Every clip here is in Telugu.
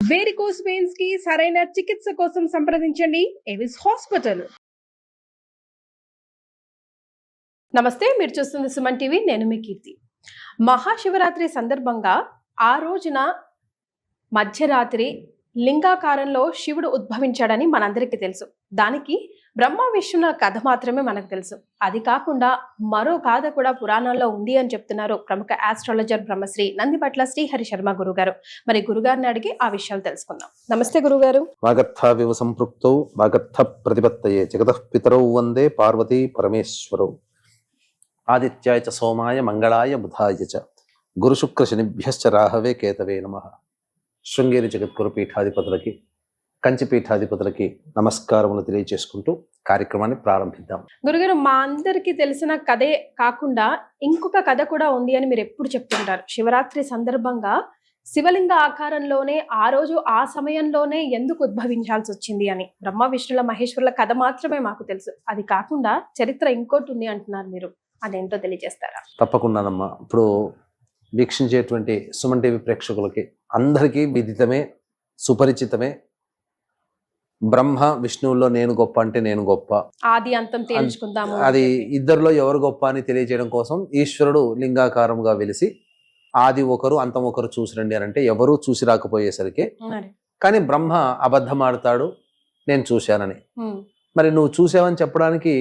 వేరికోస్ వెయిన్స్ కి సరైన చికిత్స కోసం సంప్రదించండి ఎవిస్ హాస్పిటల్. నమస్తే, మీరు చూస్తుంది సుమన్ టీవీ. నేను మీ కీర్తి. మహాశివరాత్రి సందర్భంగా ఆ రోజున మధ్యరాత్రి లింగాకారంలో శివుడు ఉద్భవించాడని మనందరికీ తెలుసు. దానికి బ్రహ్మ విష్ణుల కథ మాత్రమే మనకు తెలుసు. అది కాకుండా మరో గాథ కూడా పురాణాల్లో ఉంది అని చెప్తున్నారు ప్రముఖ ఆస్ట్రాలజర్ బ్రహ్మశ్రీ నందిపట్ల శ్రీహరి శర్మ గురుగారు. మరి గురుగారిని అడిగి ఆ విషయాలు తెలుసుకుందాం. నమస్తే గురుగారు. వాగర్థావివ సంపృక్తౌ వాగర్థ ప్రతిపత్తయే జగతః పితరౌ వందే పార్వతీ పరమేశ్వరౌ. ఆదిత్యాయ చ సోమాయ మంగళాయ బుధాయ చ గురు శుక్ర శనిభ్యశ్చ రాహవే కేతవే నమః. శృంగేరి జగద్గురు పీఠాధిపతులకి, కంచి పీఠాధిపతులకి నమస్కారములు తెలియజేసుకుంటూ కార్యక్రమాన్ని ప్రారంభిద్దాం. గురుగారు, మా అందరికి తెలిసిన కథే కాకుండా ఇంకొక కథ కూడా ఉంది అని మీరు ఎప్పుడు చెప్తుంటారు. శివరాత్రి సందర్భంగా శివలింగ ఆకారంలోనే ఆ రోజు ఆ సమయంలోనే ఎందుకు ఉద్భవించాల్సి వచ్చింది అని. బ్రహ్మ విష్ణుల మహేశ్వరుల కథ మాత్రమే మాకు తెలుసు. అది కాకుండా చరిత్ర ఇంకోటి ఉంది అంటున్నారు మీరు. అదేంటో తెలియజేస్తారా? తప్పకుండానమ్మా. ఇప్పుడు వీక్షించేటువంటి సుమన్ టీవీ ప్రేక్షకులకి అందరికీ విదితమే, సుపరిచితమే. బ్రహ్మ విష్ణువుల్లో నేను గొప్ప అంటే నేను గొప్ప, ఆది అంతం తేల్చుకుందాము. అది ఇద్దరిలో ఎవరు గొప్ప అని తెలియజేయడం కోసం ఈశ్వరుడు లింగాకారంగా వెలిసి ఆది ఒకరు అంతం ఒకరు చూసి రండి అని అంటే ఎవరూ చూసి రాకపోయేసరికి, కానీ బ్రహ్మ అబద్ధమాడతాడు నేను చూశానని. మరి నువ్వు చూసావని చెప్పడానికి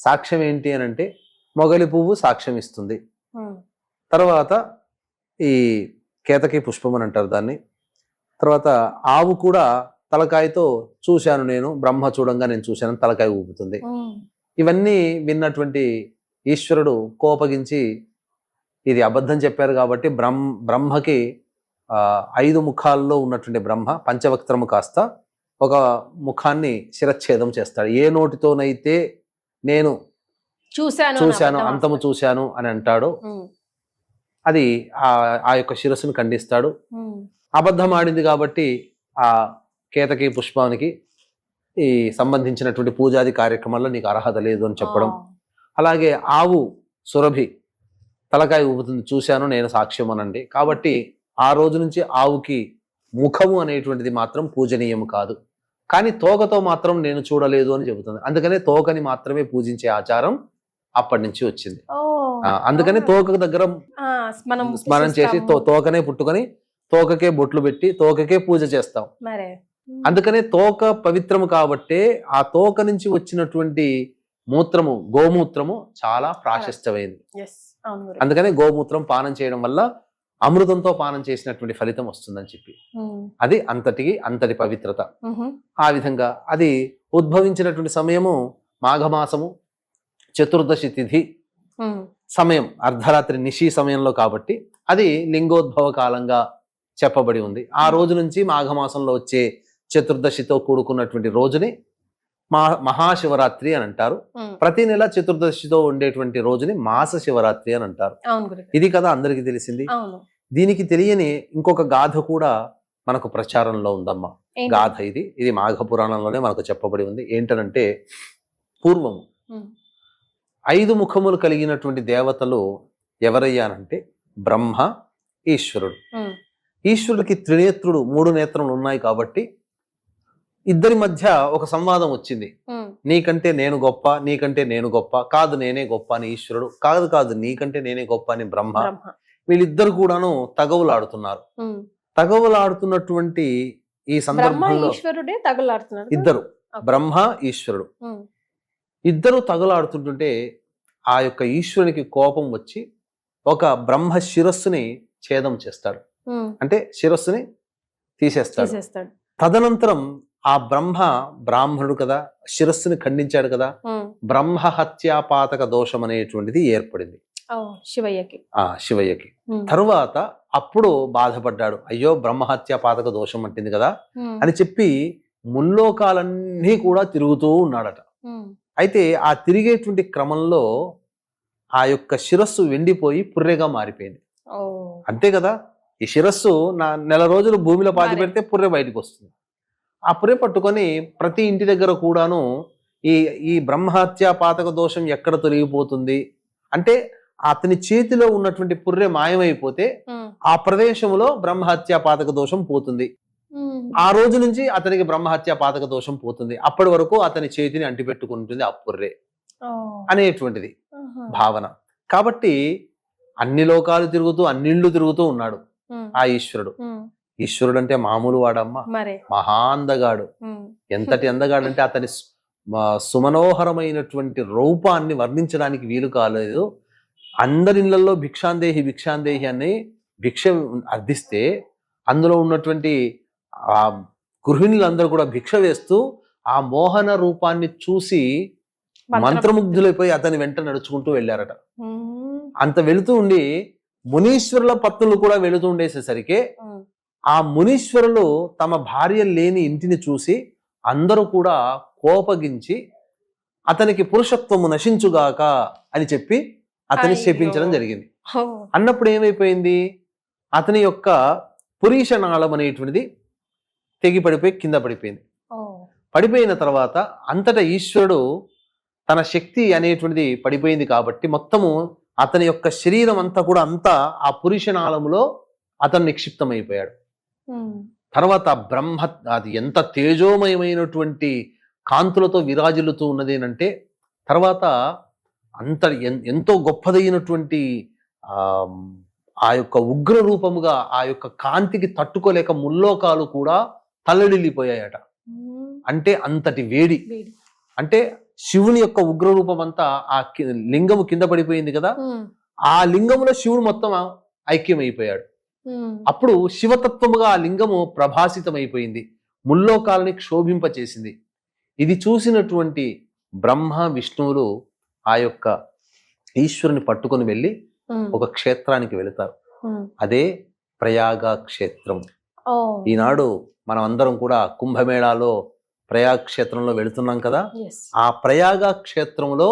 సాక్ష్యం ఏంటి అని అంటే మొగలి పువ్వు సాక్ష్యం ఇస్తుంది. తర్వాత ఈ కేతకి పుష్పం అని అంటారు దాన్ని. తర్వాత ఆవు కూడా తలకాయతో చూశాను నేను, బ్రహ్మ చూడంగా నేను చూశాను తలకాయ ఊపుతుంది. ఇవన్నీ విన్నటువంటి ఈశ్వరుడు కోపగించి ఇది అబద్ధం చెప్పారు కాబట్టి బ్రహ్మకి 5 ముఖాల్లో ఉన్నటువంటి బ్రహ్మ పంచవక్త్రము కాస్త ఒక ముఖాన్ని శిరచ్ఛేదం చేస్తాడు. ఏ నోటితోనైతే నేను చూశాను అంతము చూశాను అని అంటాడు, అది ఆ యొక్క శిరస్సును ఖండిస్తాడు. అబద్ధం ఆడింది కాబట్టి ఆ కేతకి పుష్పానికి ఈ సంబంధించినటువంటి పూజాది కార్యక్రమాల్లో నీకు అర్హత లేదు అని చెప్పడం. అలాగే ఆవు సురభి తలకాయ ఊపుతుంది చూశాను నేను సాక్ష్యం అనండి. కాబట్టి ఆ రోజు నుంచి ఆవుకి ముఖము అనేటువంటిది మాత్రం పూజనీయం కాదు, కానీ తోకతో మాత్రం నేను చూడలేదు అని చెబుతుంది. అందుకనే తోకని మాత్రమే పూజించే ఆచారం అప్పటి నుంచి వచ్చింది. అందుకని తోక దగ్గర స్మరణ చేసి తోకనే పుట్టుకొని తోకకే బొట్లు పెట్టి తోకకే పూజ చేస్తాం. అందుకనే తోక పవిత్రము కాబట్టే ఆ తోక నుంచి వచ్చినటువంటి మూత్రము, గోమూత్రము చాలా ప్రాశస్త్యమైంది. అందుకనే గోమూత్రం పానం చేయడం వల్ల అమృతంతో పానం చేసినటువంటి ఫలితం వస్తుందని చెప్పి అది అంతటి పవిత్రత. ఆ విధంగా అది ఉద్భవించినటువంటి సమయము మాఘమాసము చతుర్దశి తిథి సమయం, అర్ధరాత్రి నిశి సమయంలో కాబట్టి అది లింగోద్భవ కాలంగా చెప్పబడి ఉంది. ఆ రోజు నుంచి మాఘమాసంలో వచ్చే చతుర్దశితో కూడుకున్నటువంటి రోజుని మహాశివరాత్రి అని అంటారు. ప్రతి నెల చతుర్దశితో ఉండేటువంటి రోజుని మాస శివరాత్రి అని అంటారు. ఇది కదా అందరికీ తెలిసింది. దీనికి తెలియని ఇంకొక గాథ కూడా మనకు ప్రచారంలో ఉందమ్మా. గాథ ఇది మాఘ పురాణంలోనే మనకు చెప్పబడి ఉంది. ఏంటనంటే పూర్వము 5 ముఖములు కలిగినటువంటి దేవతలు ఎవరయ్యానంటే బ్రహ్మ, ఈశ్వరుడు. ఈశ్వరుడికి త్రినేత్రుడు, 3 నేత్రములు ఉన్నాయి కాబట్టి ఇద్దరి మధ్య ఒక సంవాదం వచ్చింది. నీకంటే నేను గొప్ప, నీకంటే నేను గొప్ప, కాదు నేనే గొప్ప అని ఈశ్వరుడు, కాదు నీకంటే నేనే గొప్ప అని బ్రహ్మ. వీళ్ళిద్దరు కూడాను తగవులాడుతున్నారు. తగవులాడుతున్నటువంటి ఈ సందర్భంలో ఇద్దరు, బ్రహ్మ ఈశ్వరుడు ఇద్దరు తగులాడుతుంటుంటే ఆ యొక్క ఈశ్వరునికి కోపం వచ్చి ఒక బ్రహ్మ శిరస్సుని ఛేదం చేస్తాడు, అంటే శిరస్సుని తీసేస్తాడు. తదనంతరం ఆ బ్రాహ్మణుడు కదా, శిరస్సుని ఖండించాడు కదా, బ్రహ్మ హత్యాపాతక దోషం అనేటువంటిది ఏర్పడింది శివయ్యకి. తరువాత అప్పుడు బాధపడ్డాడు, అయ్యో బ్రహ్మహత్యాపాతక దోషం అంటుంది కదా అని చెప్పి ముల్లోకాలన్నీ కూడా తిరుగుతూ ఉన్నాడట. అయితే ఆ తిరిగేటువంటి క్రమంలో ఆ యొక్క శిరస్సు వెండిపోయి పుర్రెగా మారిపోయింది. అంతే కదా, ఈ శిరస్సు నెల రోజులు భూమిలో పాతి పెడితే పుర్రె బయటకు వస్తుంది. ఆ పుర్రె పట్టుకొని ప్రతి ఇంటి దగ్గర కూడాను ఈ బ్రహ్మహత్యా పాతక దోషం ఎక్కడ తొలగిపోతుంది అంటే అతని చేతిలో ఉన్నటువంటి పుర్రె మాయమైపోతే ఆ ప్రదేశంలో బ్రహ్మహత్యా పాతక దోషం పోతుంది. ఆ రోజు నుంచి అతనికి బ్రహ్మహత్య పాతక దోషం పోతుంది. అప్పటి వరకు అతని చేతిని అంటిపెట్టుకుంటుంది అప్పుర్రే అనేటువంటిది భావన. కాబట్టి అన్ని లోకాలు తిరుగుతూ అన్నిళ్ళు తిరుగుతూ ఉన్నాడు ఆ ఈశ్వరుడు. ఈశ్వరుడు అంటే మామూలు వాడమ్మ, మహా అందగాడు. ఎంతటి అందగాడు అంటే అతని సుమనోహరమైనటువంటి రూపాన్ని వర్ణించడానికి వీలు కాలేదు. అందరి ఇళ్లలో భిక్షాందేహి భిక్షాందేహి అని భిక్ష అర్థిస్తే అందులో ఉన్నటువంటి ఆ గృహిణులందరూ కూడా భిక్ష వేస్తూ ఆ మోహన రూపాన్ని చూసి మంత్రముగ్ధులైపోయి అతని వెంట నడుచుకుంటూ వెళ్ళారట. అంత వెళుతూ ఉండి మునీశ్వరుల పత్నులు కూడా వెళుతూ ఉండేసేసరికి ఆ మునీశ్వరులు తమ భార్య లేని ఇంటిని చూసి అందరూ కూడా కోపగించి అతనికి పురుషత్వము నశించుగాక అని చెప్పి అతని శపించడం జరిగింది. అన్నప్పుడు ఏమైపోయింది, అతని యొక్క పురీషనాళం అనేటువంటిది తెగిపడిపోయి కింద పడిపోయింది. పడిపోయిన తర్వాత అంతటా ఈశ్వరుడు తన శక్తి అనేటువంటిది పడిపోయింది కాబట్టి మొత్తము అతని యొక్క శరీరం అంతా కూడా అంతా ఆ పురుషనాళములో అతను నిక్షిప్తమైపోయాడు. తర్వాత బ్రహ్మ అది ఎంత తేజోమయమైనటువంటి కాంతులతో విరాజిల్లుతూ ఉన్నది అంటే తర్వాత అంత ఎంతో గొప్పదైనటువంటి ఆ యొక్క ఉగ్ర రూపముగా ఆ యొక్క కాంతికి తట్టుకోలేక ముల్లోకాలు కూడా తల్లడిల్లిపోయాయట. అంటే అంతటి వేడి. అంటే శివుని యొక్క ఉగ్ర రూపం అంతా ఆ లింగము కింద పడిపోయింది కదా, ఆ లింగములో శివుడు మొత్తం ఐక్యమైపోయాడు. అప్పుడు శివతత్వముగా ఆ లింగము ప్రభాసితమైపోయింది, ముల్లోకాలని క్షోభింపచేసింది. ఇది చూసినటువంటి బ్రహ్మ విష్ణువులు ఆ యొక్క ఈశ్వరుని పట్టుకొని వెళ్ళి ఒక క్షేత్రానికి వెళతారు. అదే ప్రయాగ క్షేత్రం. ఈనాడు మనం అందరం కూడా కుంభమేళాలో ప్రయాగ క్షేత్రంలో వెళుతున్నాం కదా. ఆ ప్రయాగ క్షేత్రంలో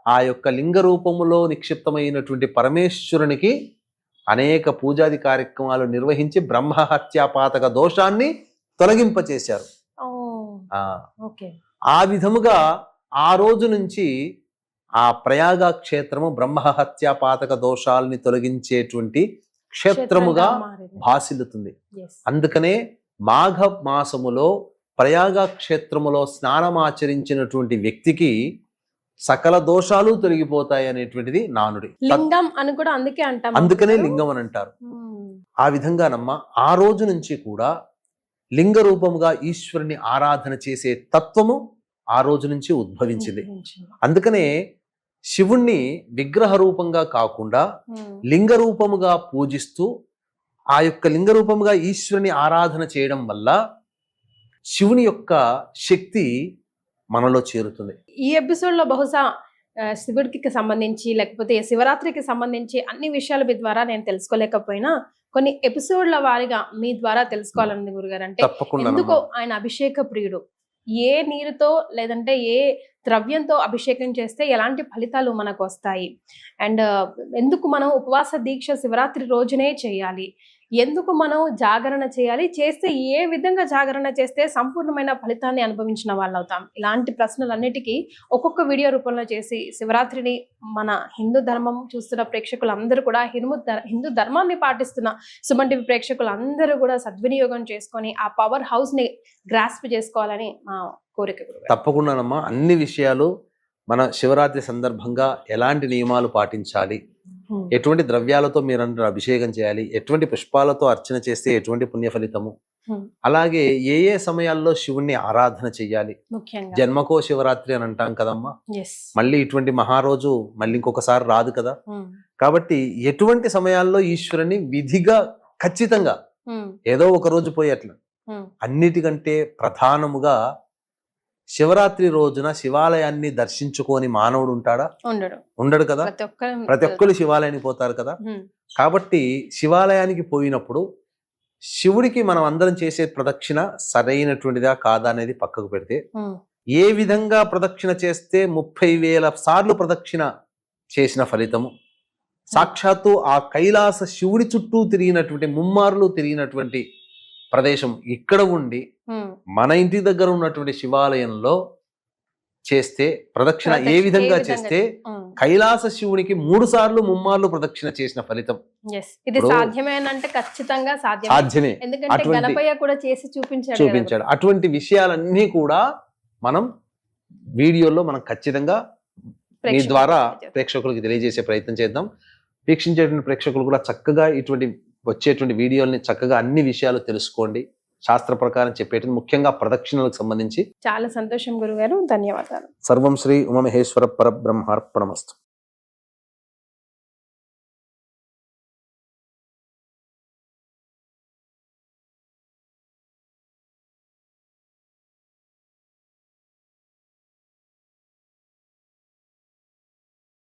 ఆ యొక్క లింగ రూపములో నిక్షిప్తమైనటువంటి పరమేశ్వరునికి అనేక పూజాది కార్యక్రమాలు నిర్వహించి బ్రహ్మహత్యాపాతక దోషాన్ని తొలగింపచేశారు. ఆ విధముగా ఆ రోజు నుంచి ఆ ప్రయాగ క్షేత్రము బ్రహ్మహత్యాపాతక దోషాలని తొలగించేటువంటి క్షేత్రముగా భాసిల్లుతుంది. అందుకనే మాఘ మాసములో ప్రయాగ క్షేత్రములో స్నానమాచరించినటువంటి వ్యక్తికి సకల దోషాలు తొలగిపోతాయి అనేటువంటిది నానుడి. లింగం అని కూడా అందుకే అంటాం, అందుకనే లింగం అని అంటారు. ఆ విధంగానమ్మ ఆ రోజు నుంచి కూడా లింగ రూపముగా ఈశ్వరుని ఆరాధన చేసే తత్వము ఆ రోజు నుంచి ఉద్భవించింది. అందుకనే శివుణ్ణి విగ్రహ రూపంగా కాకుండా లింగ రూపముగా పూజిస్తూ ఆ యొక్క లింగ రూపముగా ఈశ్వరుని ఆరాధన చేయడం వల్ల శివుని యొక్క శక్తి మనలో చేరుతుంది. ఈ ఎపిసోడ్ లో బహుశా శివుడికి సంబంధించి లేకపోతే శివరాత్రికి సంబంధించి అన్ని విషయాలు మీ ద్వారా నేను తెలుసుకోలేకపోయినా కొన్ని ఎపిసోడ్ల వారిగా మీ ద్వారా తెలుసుకోవాలని గురుగారు. అంటే ఎందుకో ఆయన అభిషేక ప్రియుడు. ఏ నీరుతో లేదంటే ఏ ద్రవ్యంతో అభిషేకం చేస్తే ఎలాంటి ఫలితాలు మనకు వస్తాయి, అండ్ ఎందుకు మనం ఉపవాస దీక్ష శివరాత్రి రోజునే చేయాలి, ఎందుకు మనం జాగరణ చేయాలి, చేస్తే ఏ విధంగా జాగరణ చేస్తే సంపూర్ణమైన ఫలితాన్ని అనుభవించిన వాళ్ళు అవుతాం, ఇలాంటి ప్రశ్నలన్నిటికీ ఒక్కొక్క వీడియో రూపంలో చేసి శివరాత్రిని మన హిందూ ధర్మం చూస్తున్న ప్రేక్షకులందరూ కూడా హిందూ ధర్మాన్ని పాటిస్తున్న సుమన్ టీవీ ప్రేక్షకులందరూ కూడా సద్వినియోగం చేసుకొని ఆ పవర్ హౌస్ ని గ్రాస్ప్ చేసుకోవాలని మా కోరిక. తప్పకుండానమ్మా, అన్ని విషయాలు మన శివరాత్రి సందర్భంగా ఎలాంటి నియమాలు పాటించాలి, ఎటువంటి ద్రవ్యాలతో మీరందరూ అభిషేకం చేయాలి, ఎటువంటి పుష్పాలతో అర్చన చేస్తే ఎటువంటి పుణ్య ఫలితము, అలాగే ఏ ఏ సమయాల్లో శివుణ్ణి ఆరాధన చెయ్యాలి. జన్మకో శివరాత్రి అని అంటాం కదమ్మా, మళ్ళీ ఇటువంటి మహారోజు మళ్ళీ ఇంకొకసారి రాదు కదా. కాబట్టి ఎటువంటి సమయాల్లో ఈశ్వరుని విధిగా ఖచ్చితంగా ఏదో ఒక రోజు పోయి అట్లా అన్నిటికంటే ప్రధానముగా శివరాత్రి రోజున శివాలయాన్ని దర్శించుకొని మానవుడు ఉంటాడా? ఉండడు కదా. ప్రతి ఒక్కరు శివాలయానికి పోతారు కదా. కాబట్టి శివాలయానికి పోయినప్పుడు శివుడికి మనం అందరం చేసే ప్రదక్షిణ సరైనటువంటిదా కాదా అనేది పక్కకు పెడితే, ఏ విధంగా ప్రదక్షిణ చేస్తే 30,000 సార్లు ప్రదక్షిణ చేసిన ఫలితము, సాక్షాత్తు ఆ కైలాస శివుడి చుట్టూ తిరిగినటువంటి ముమ్మార్లు తిరిగినటువంటి ప్రదేశం ఇక్కడ ఉండి మన ఇంటి దగ్గర ఉన్నటువంటి శివాలయంలో చేస్తే ప్రదక్షిణ ఏ విధంగా చేస్తే కైలాస శివునికి 3 సార్లు ముమ్మార్లు ప్రదక్షిణ చేసిన ఫలితం ఇది సాధ్యమేనంటే ఖచ్చితంగా సాధ్యమే. ఎందుకంటే గణపయ్య కూడా చేసి చూపించాడు. అటువంటి విషయాలన్నీ కూడా మనం వీడియోలో మనం ఖచ్చితంగా మీ ద్వారా ప్రేక్షకులకు తెలియజేసే ప్రయత్నం చేద్దాం. వీక్షించేటువంటి ప్రేక్షకులు కూడా చక్కగా ఇటువంటి వచ్చేటువంటి వీడియోల్ని చక్కగా అన్ని విషయాలు తెలుసుకోండి. శాస్త్ర ప్రకారం చెప్పేది ముఖ్యంగా ప్రదక్షిణలకు సంబంధించి. చాలా సంతోషం గురుగారు, ధన్యవాదాలు. సర్వం శ్రీ ఉమామహేశ్వర పరబ్రహ్మార్పణమస్తు.